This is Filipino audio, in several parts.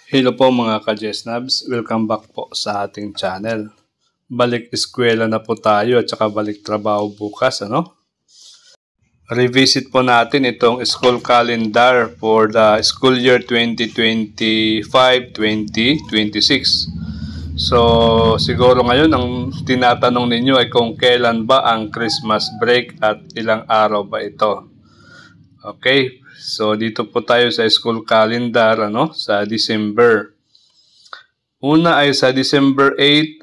Hello po mga ka-Jesnabs, welcome back po sa ating channel. Balik eskwela na po tayo at saka balik trabaho bukas, ano? Revisit po natin itong school calendar for the school year 2025-2026. So, siguro ngayon ang tinatanong ninyo ay kung kailan ba ang Christmas break at ilang araw ba ito. Okay, so dito po tayo sa school calendar, sa December. Una ay sa December 8,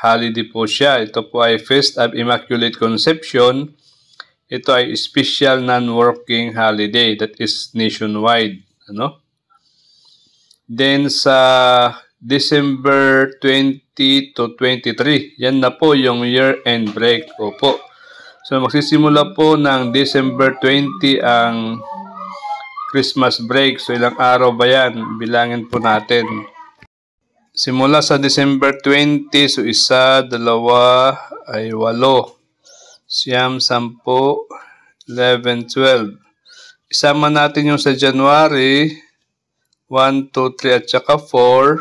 holiday po siya. Ito po ay Feast of Immaculate Conception. Ito ay special non-working holiday that is nationwide, Then sa December 20 to 23, yan na po yung year-end break. Opo. So, magsisimula po ng December 20 ang Christmas break. So, ilang araw ba yan? Bilangin po natin. Simula sa December 20, so 1, 2, ay 8. Siyam, 10, 11, 12. Isama natin yung sa January, 1, 2, 3, at saka 4.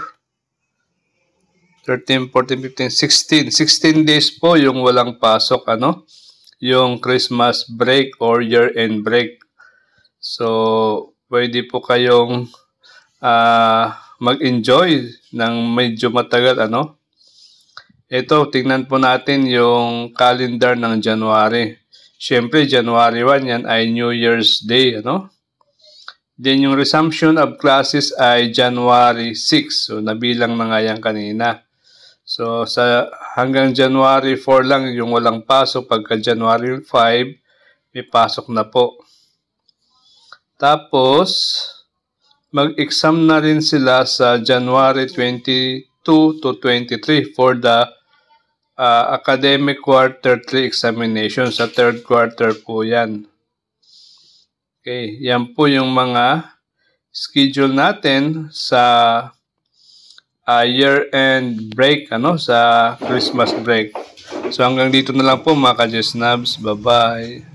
13, 14, 15, 16. 16 days po yung walang pasok, yung Christmas break or year-end break. So, pwede po kayong mag-enjoy ng medyo matagal, Ito, tingnan po natin yung calendar ng January. Siyempre, January 1 yan ay New Year's Day, Then, yung resumption of classes ay January 6. So, nabilang na nga yan kanina. So, hanggang January 4 lang yung walang pasok. Pagka January 5, may pasok na po. Tapos, mag-exam na rin sila sa January 22 to 23 for the academic quarter 3 examination. Sa third quarter po yan. Okay, yan po yung mga schedule natin sa year-end break, sa Christmas break. So hanggang dito na lang po mga ka-Jesnabs. Bye-bye.